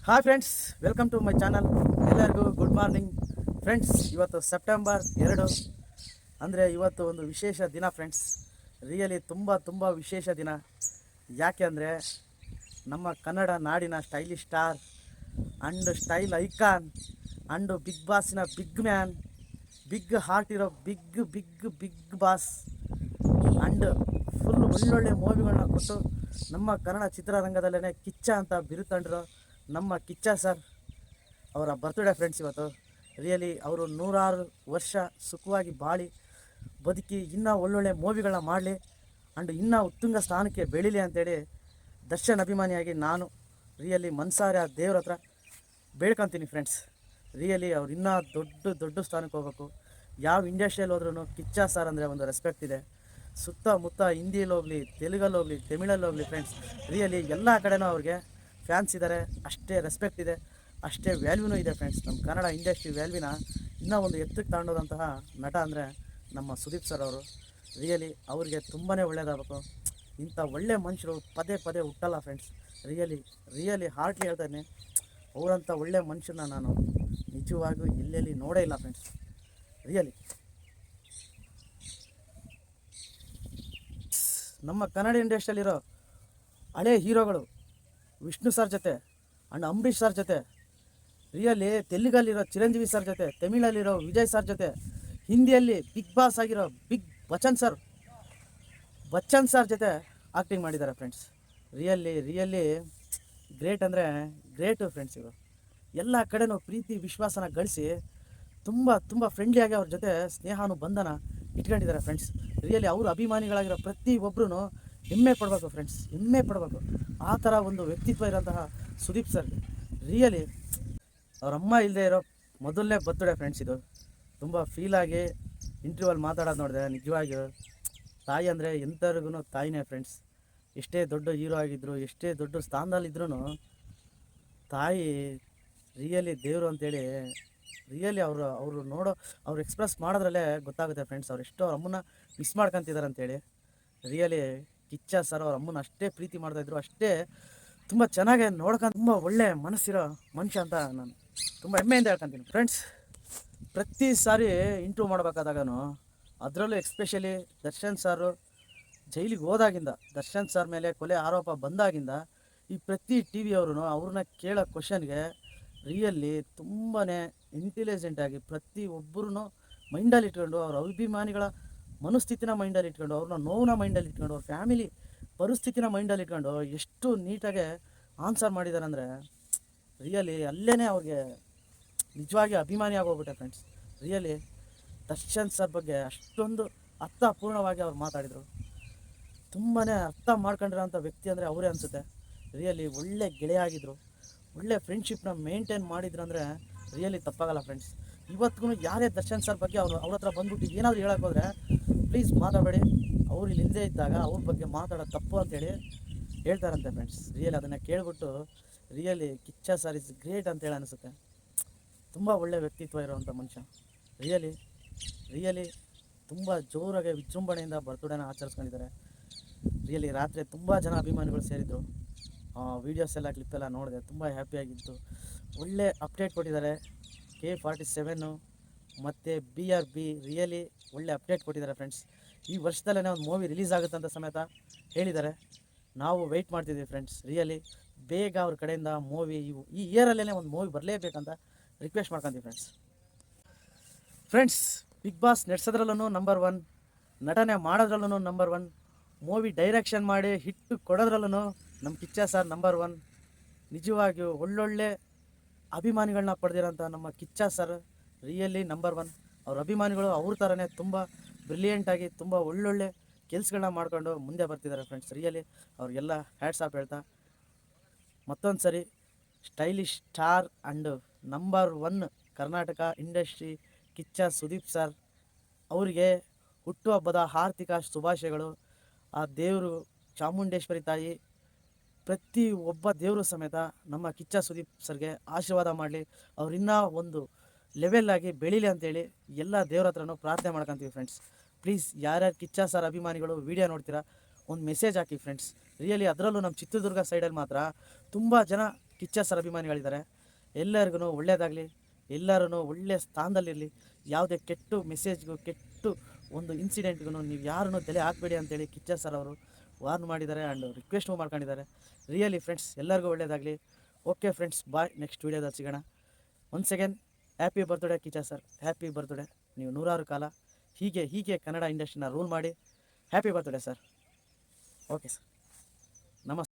Hi friends, welcome to my channel. ಎಲ್ಲರಿಗೂ good morning friends. ಇವತ್ತು September 2 ಅಂದರೆ ಇವತ್ತು ಒಂದು ವಿಶೇಷ ದಿನ ಫ್ರೆಂಡ್ಸ್. ರಿಯಲಿ ತುಂಬ ವಿಶೇಷ ದಿನ. ಯಾಕೆ ಅಂದರೆ ನಮ್ಮ ಕನ್ನಡ ನಾಡಿನ stylish star and style icon and big ಬಾಸಿನ ಬಿಗ್ ಮ್ಯಾನ್, ಬಿಗ್ ಹಾರ್ಟ್ ಇರೋ ಬಿಗ್ ಬಾಸ್ ಅಂಡ್ ಫುಲ್ ಒಳ್ಳೊಳ್ಳೆ ಮೂವಿಗಳನ್ನ ಕೊಟ್ಟು ನಮ್ಮ ಕನ್ನಡ ಚಿತ್ರರಂಗದಲ್ಲೇ ಕಿಚ್ಚ ಅಂತ ಬಿರುತಂಡಿರೋ ನಮ್ಮ ಕಿಚ್ಚ ಸರ್ ಅವರ ಬರ್ತ್ಡೇ ಫ್ರೆಂಡ್ಸ್ ಇವತ್ತು. ರಿಯಲಿ ಅವರು 106 ವರ್ಷ ಸುಖವಾಗಿ ಬಾಳಿ ಬದುಕಿ ಇನ್ನೂ ಒಳ್ಳೊಳ್ಳೆ ಮೂವಿಗಳನ್ನ ಮಾಡಲಿ ಆ್ಯಂಡ್ ಇನ್ನೂ ಉತ್ತುಂಗ ಸ್ಥಾನಕ್ಕೆ ಬೆಳೀಲಿ ಅಂತೇಳಿ ದರ್ಶನ್ ಅಭಿಮಾನಿಯಾಗಿ ನಾನು ರಿಯಲಿ ಮನ್ಸಾರೆ ಆ ದೇವ್ರ ಹತ್ರ ಬೇಡ್ಕೊತೀನಿ ಫ್ರೆಂಡ್ಸ್. ರಿಯಲಿ ಅವ್ರು ಇನ್ನೂ ದೊಡ್ಡ ಸ್ಥಾನಕ್ಕೆ ಹೋಗ್ಬೇಕು. ಯಾವ ಇಂಡಸ್ಟ್ರಿಯಲ್ಲಿ ಹೋದ್ರೂ ಕಿಚ್ಚ ಸರ್ ಅಂದರೆ ಒಂದು ರೆಸ್ಪೆಕ್ಟ್ ಇದೆ. ಸುತ್ತಮುತ್ತ ಹಿಂದಿಯಲ್ಲಿ ಹೋಗಲಿ, ತೆಲುಗಲ್ಲಿ ಹೋಗಲಿ, ತಮಿಳಲ್ಲಿ ಹೋಗಲಿ ಫ್ರೆಂಡ್ಸ್, ರಿಯಲಿ ಎಲ್ಲ ಕಡೆನೂ ಅವ್ರಿಗೆ ಫ್ಯಾನ್ಸ್ ಇದ್ದಾರೆ. ಅಷ್ಟೇ ರೆಸ್ಪೆಕ್ಟ್ ಇದೆ, ಅಷ್ಟೇ ವ್ಯಾಲ್ಯೂನೂ ಇದೆ ಫ್ರೆಂಡ್ಸ್. ನಮ್ಮ ಕನ್ನಡ ಇಂಡಸ್ಟ್ರಿ ವ್ಯಾಲ್ಯೂನ ಇನ್ನೂ ಒಂದು ಎತ್ತಕ್ಕೆ ತಗೊಂಡೋದಂತಹ ನಟ ಅಂದರೆ ನಮ್ಮ ಸುದೀಪ್ ಸರ್ ಅವರು. ರಿಯಲಿ ಅವ್ರಿಗೆ ತುಂಬಾ ಒಳ್ಳೆಯದಾಗಬೇಕು. ಇಂಥ ಒಳ್ಳೆ ಮನುಷ್ಯರು ಪದೇ ಹುಟ್ಟಲ್ಲ ಫ್ರೆಂಡ್ಸ್. ರಿಯಲಿ ಹಾರ್ಟ್ಲಿ ಹೇಳ್ತಾನೆ, ಅವರಂಥ ಒಳ್ಳೆ ಮನುಷ್ಯನ ನಾನು ನಿಜವಾಗಿಯೂ ಎಲ್ಲೆಲ್ಲಿ ನೋಡೇ ಇಲ್ಲ ಫ್ರೆಂಡ್ಸ್. ರಿಯಲಿ ನಮ್ಮ ಕನ್ನಡ ಇಂಡಸ್ಟ್ರಿಯಲ್ಲಿರೋ ಹಳೆ ಹೀರೋಗಳು ವಿಷ್ಣು ಸರ್ ಜೊತೆ ಆ್ಯಂಡ್ ಅಂಬರೀಷ್ ಸರ್ ಜೊತೆ, ರಿಯಲಿ ತೆಲುಗಲ್ಲಿರೋ ಚಿರಂಜೀವಿ ಸರ್ ಜೊತೆ, ತಮಿಳಲ್ಲಿರೋ ವಿಜಯ್ ಸರ್ ಜೊತೆ, ಹಿಂದಿಯಲ್ಲಿ ಬಿಗ್ ಬಾಸ್ ಆಗಿರೋ ಬಚ್ಚನ್ ಸರ್ ಜೊತೆ ಆ್ಯಕ್ಟಿಂಗ್ ಮಾಡಿದ್ದಾರೆ ಫ್ರೆಂಡ್ಸ್. ರಿಯಲಿ ಗ್ರೇಟ್ ಅಂದರೆ ಗ್ರೇಟು ಫ್ರೆಂಡ್ಸ್. ಇವರು ಎಲ್ಲ ಕಡೆನೂ ಪ್ರೀತಿ ವಿಶ್ವಾಸನ ಗಳಿಸಿ ತುಂಬ ಫ್ರೆಂಡ್ಲಿಯಾಗಿ ಅವ್ರ ಜೊತೆ ಸ್ನೇಹಾನುಬಂಧನ ಇಟ್ಕೊಂಡಿದ್ದಾರೆ ಫ್ರೆಂಡ್ಸ್. ರಿಯಲಿ ಅವರು ಅಭಿಮಾನಿಗಳಾಗಿರೋ ಪ್ರತಿ ಒಬ್ಬರೂ ಹೆಮ್ಮೆ ಪಡಬೇಕು ಫ್ರೆಂಡ್ಸ್, ಹೆಮ್ಮೆ ಪಡಬೇಕು. ಆ ಥರ ಒಂದು ವ್ಯಕ್ತಿತ್ವ ಇರೋಂತಹ ಸುದೀಪ್ ಸರ್. ರಿಯಲಿ ಅವರಮ್ಮ ಇಲ್ಲದೆ ಇರೋ ಮೊದಲನೇ ಬರ್ತ್ಡೇ ಫ್ರೆಂಡ್ಸ್. ಇದು ತುಂಬ ಫೀಲಾಗಿ ಇಂಟರ್ವ್ಯೂವಲ್ಲಿ ಮಾತಾಡೋದು ನೋಡಿದೆ. ನಿಜವಾಗಿಯೂ ತಾಯಿ ಅಂದರೆ ಎಂಥವ್ರಿಗೂ ತಾಯಿನೇ ಫ್ರೆಂಡ್ಸ್. ಎಷ್ಟೇ ದೊಡ್ಡ ಹೀರೋ ಆಗಿದ್ದರು, ಎಷ್ಟೇ ದೊಡ್ಡ ಸ್ಥಾನದಲ್ಲಿದ್ರೂ ತಾಯಿ ರಿಯಲಿ ದೇವರು ಅಂತೇಳಿ ರಿಯಲಿ ಅವರು ಅವ್ರು ಎಕ್ಸ್ಪ್ರೆಸ್ ಮಾಡೋದ್ರಲ್ಲೇ ಗೊತ್ತಾಗುತ್ತೆ ಫ್ರೆಂಡ್ಸ್. ಅವ್ರು ಎಷ್ಟೋ ಅವ್ರ ಅಮ್ಮನ ಮಿಸ್ ಮಾಡ್ಕೊತಿದ್ದಾರೆ ಅಂತೇಳಿ. ರಿಯಲಿ ಕಿಚ್ಚ ಸರ್ ಅವ್ರ ಅಮ್ಮನ ಅಷ್ಟೇ ಪ್ರೀತಿ ಮಾಡ್ತಾಯಿದ್ರು, ಅಷ್ಟೇ ತುಂಬ ಚೆನ್ನಾಗಿ ನೋಡ್ಕೊಂಡು ತುಂಬ ಒಳ್ಳೆ ಮನಸ್ಸಿರೋ ಮನುಷ್ಯ ಅಂತ ನಾನು ತುಂಬ ಹೆಮ್ಮೆಯಿಂದ ಹೇಳ್ಕೊತೀನಿ ಫ್ರೆಂಡ್ಸ್. ಪ್ರತಿ ಸಾರಿ ಇಂಟ್ರ್ಯೂ ಮಾಡಬೇಕಾದಾಗನು, ಅದರಲ್ಲೂ ಎಕ್ಸ್ಪೆಷಲಿ ದರ್ಶನ್ ಸಾರು ಜೈಲಿಗೆ ಹೋದಾಗಿಂದ, ದರ್ಶನ್ ಸರ್ ಮೇಲೆ ಕೊಲೆ ಆರೋಪ ಬಂದಾಗಿಂದ ಈ ಪ್ರತಿ ಟಿ ವಿಯವ್ರೂ ಅವ್ರನ್ನ ಕೇಳೋ ಕ್ವಶನ್ಗೆ ರಿಯಲಿ ತುಂಬಾ ಇಂಟೆಲಿಜೆಂಟಾಗಿ ಪ್ರತಿ ಒಬ್ಬರೂ ಮೈಂಡಲ್ಲಿ ಇಟ್ಕೊಂಡು, ಅವ್ರ ಅಭಿಮಾನಿಗಳ ಮನಸ್ಥಿತಿನ ಮೈಂಡಲ್ಲಿ ಇಟ್ಕೊಂಡು, ಅವ್ರನ್ನ ನೋವನ್ನ ಮೈಂಡಲ್ಲಿ ಇಟ್ಕೊಂಡು, ಅವ್ರ ಫ್ಯಾಮಿಲಿ ಪರಿಸ್ಥಿತಿನ ಮೈಂಡಲ್ಲಿ ಇಟ್ಕೊಂಡು ಎಷ್ಟು ನೀಟಾಗಿ ಆನ್ಸರ್ ಮಾಡಿದ್ದಾರೆ ಅಂದರೆ ರಿಯಲಿ ಅಲ್ಲೇ ಅವ್ರಿಗೆ ನಿಜವಾಗಿ ಅಭಿಮಾನಿ ಆಗೋಗ್ಬಿಟ್ಟೆ ಫ್ರೆಂಡ್ಸ್. ರಿಯಲಿ ದರ್ಶನ್ ಸರ್ ಬಗ್ಗೆ ಅಷ್ಟೊಂದು ಅರ್ಥಪೂರ್ಣವಾಗಿ ಅವ್ರು ಮಾತಾಡಿದರು. ತುಂಬಾ ಅರ್ಥ ಮಾಡ್ಕೊಂಡಿರೋಂಥ ವ್ಯಕ್ತಿ ಅಂದರೆ ಅವರೇ ಅನಿಸುತ್ತೆ. ರಿಯಲಿ ಒಳ್ಳೆ ಗೆಳೆಯ ಆಗಿದ್ದರು, ಒಳ್ಳೆ ಫ್ರೆಂಡ್ಶಿಪ್ನ ಮೇಂಟೈನ್ ಮಾಡಿದ್ರು ಅಂದರೆ ರಿಯಲಿ ತಪ್ಪಾಗಲ್ಲ ಫ್ರೆಂಡ್ಸ್. ಇವತ್ತಿಗೂ ಯಾರೇ ದರ್ಶನ್ ಸರ್ ಬಗ್ಗೆ ಅವ್ರ ಹತ್ರ ಬಂದ್ಬಿಟ್ಟು ಏನಾದರೂ ಹೇಳೋಕೆ ಹೋದರೆ ಪ್ಲೀಸ್ ಮಾತಾಡಬೇಡಿ, ಅವ್ರು ಇಲ್ಲಿ ಇಲ್ಲದೇ ಇದ್ದಾಗ ಅವ್ರ ಬಗ್ಗೆ ಮಾತಾಡೋದು ತಪ್ಪು ಅಂತೇಳಿ ಹೇಳ್ತಾರಂತೆ ಫ್ರೆಂಡ್ಸ್. ರಿಯಲಿ ಅದನ್ನು ಕೇಳಿಬಿಟ್ಟು really Kichcha sir is great ಅಂತೇಳಿ ಅನಿಸುತ್ತೆ. ತುಂಬ ಒಳ್ಳೆ ವ್ಯಕ್ತಿತ್ವ ಇರೋವಂಥ ಮನುಷ್ಯ. ರಿಯಲಿ ತುಂಬ ಜೋರಾಗಿ ವಿಜೃಂಭಣೆಯಿಂದ ಬರ್ತ್ಡೇನ ಆಚರಿಸ್ಕೊಂಡಿದ್ದಾರೆ. ರಿಯಲಿ ರಾತ್ರಿ ತುಂಬ ಜನ ಅಭಿಮಾನಿಗಳು ಸೇರಿದ್ರು. ವೀಡಿಯೋಸ್ ಎಲ್ಲ ಕ್ಲಿಪ್ಪೆಲ್ಲ ನೋಡಿದೆ, ತುಂಬ ಹ್ಯಾಪಿಯಾಗಿತ್ತು. ಒಳ್ಳೆ ಅಪ್ಡೇಟ್ ಕೊಟ್ಟಿದ್ದಾರೆ. K47 ಮತ್ತು BRB ರಿಯಲಿ ಒಳ್ಳೆ ಅಪ್ಡೇಟ್ ಕೊಟ್ಟಿದ್ದಾರೆ ಫ್ರೆಂಡ್ಸ್. ಈ ವರ್ಷದಲ್ಲೇ ಒಂದು ಮೂವಿ ರಿಲೀಸ್ ಆಗುತ್ತೆ ಅಂತ ಸಮೇತ ಹೇಳಿದ್ದಾರೆ. ನಾವು ವೆಯ್ಟ್ ಮಾಡ್ತಿದ್ದೀವಿ ಫ್ರೆಂಡ್ಸ್. ರಿಯಲಿ ಬೇಗ ಅವ್ರ ಕಡೆಯಿಂದ ಮೂವಿ ಈ ಇಯರಲ್ಲೇ ಒಂದು ಮೂವಿ ಬರಲೇಬೇಕಂತ ರಿಕ್ವೆಸ್ಟ್ ಮಾಡ್ಕೊತೀವಿ ಫ್ರೆಂಡ್ಸ್. ಬಿಗ್ ಬಾಸ್ ನಡೆಸೋದ್ರಲ್ಲೂ ನಂಬರ್ 1, ನಟನೆ ಮಾಡೋದ್ರಲ್ಲೂ ನಂಬರ್ 1, ಮೂವಿ ಡೈರೆಕ್ಷನ್ ಮಾಡಿ ಹಿಟ್ಟು ಕೊಡೋದ್ರಲ್ಲೂ ನಮ್ಮ ಕಿಚ್ಚ ಸರ್ ನಂಬರ್ 1. ನಿಜವಾಗಿಯೂ ಒಳ್ಳೊಳ್ಳೆ ಅಭಿಮಾನಿಗಳನ್ನ ಪಡೆದಿರೋಂಥ ನಮ್ಮ ಕಿಚ್ಚ ಸರ್ ರಿಯಲಿ ನಂಬರ್ 1. ಅವ್ರ ಅಭಿಮಾನಿಗಳು ಅವ್ರ ಥರನೇ ತುಂಬ ಬ್ರಿಲಿಯಂಟಾಗಿ ತುಂಬ ಒಳ್ಳೊಳ್ಳೆ ಕೆಲಸಗಳನ್ನ ಮಾಡ್ಕೊಂಡು ಮುಂದೆ ಬರ್ತಿದ್ದಾರೆ ಫ್ರೆಂಡ್ಸ್. ರಿಯಲಿ ಅವ್ರಿಗೆಲ್ಲ ಹ್ಯಾಟ್ಸ್ ಆಫ್ ಹೇಳ್ತಾ, ಮತ್ತೊಂದು ಸರಿ stylish star and number 1 Karnataka industry Kiccha Sudeep sir ಅವರಿಗೆ ಹುಟ್ಟುಹಬ್ಬದ ಆರ್ಥಿಕ ಶುಭಾಶಯಗಳು. ಆ ದೇವರು ಚಾಮುಂಡೇಶ್ವರಿ ತಾಯಿ ಪ್ರತಿ ಒಬ್ಬ ದೇವರು ಸಮೇತ ನಮ್ಮ ಕಿಚ್ಚ ಸುದೀಪ್ ಸರ್ಗೆ ಆಶೀರ್ವಾದ ಮಾಡಲಿ, ಅವ್ರು ಇನ್ನೂ ಒಂದು ಲೆವೆಲ್ಲಾಗಿ ಬೆಳೀಲಿ ಅಂತೇಳಿ ಎಲ್ಲ ದೇವ್ರ ಹತ್ರನೂ ಪ್ರಾರ್ಥನೆ ಮಾಡ್ಕೊತೀವಿ ಫ್ರೆಂಡ್ಸ್. ಪ್ಲೀಸ್ ಯಾರ್ಯಾರು ಕಿಚ್ಚ ಸರ್ ಅಭಿಮಾನಿಗಳು ವೀಡಿಯೋ ನೋಡ್ತೀರಾ, ಒಂದು ಮೆಸೇಜ್ ಹಾಕಿ ಫ್ರೆಂಡ್ಸ್. ರಿಯಲಿ ಅದರಲ್ಲೂ ನಮ್ಮ ಚಿತ್ರದುರ್ಗ ಸೈಡಲ್ಲಿ ಮಾತ್ರ ತುಂಬ ಜನ ಕಿಚ್ಚ ಸರ್ ಅಭಿಮಾನಿಗಳಿದ್ದಾರೆ. ಎಲ್ಲರಿಗೂ ಒಳ್ಳೆಯದಾಗಲಿ, ಎಲ್ಲರೂ ಒಳ್ಳೆಯ ಸ್ಥಾನದಲ್ಲಿರಲಿ. ಯಾವುದೇ ಕೆಟ್ಟು ಮೆಸೇಜ್ಗೂ ಕೆಟ್ಟು ಒಂದು ಇನ್ಸಿಡೆಂಟ್ಗೂ ನೀವು ಯಾರನ್ನೂ ತಲೆ ಹಾಕಬೇಡಿ ಅಂತೇಳಿ ಕಿಚ್ಚ ಸರ್ ಅವರು ವಾರ್ನ್ ಮಾಡಿದ್ದಾರೆ ಆ್ಯಂಡ್ ರಿಕ್ವೆಸ್ಟು ಮಾಡ್ಕೊಂಡಿದ್ದಾರೆ. ರಿಯಲಿ ಫ್ರೆಂಡ್ಸ್, ಎಲ್ಲರಿಗೂ ಒಳ್ಳೆಯದಾಗಲಿ. Okay friends, bye. ನೆಕ್ಸ್ಟ್ ವೀಡಿಯೋದಲ್ಲಿ ಸಿಗೋಣ. Once again happy birthday Kiccha sir, happy birthday. ನೀವು 100 ಕಾಲ ಹೀಗೆ ಕನ್ನಡ ಇಂಡಸ್ಟ್ರಿನ ರೂಲ್ ಮಾಡಿ. Happy birthday sir. Okay sir, ನಮಸ್ತೆ.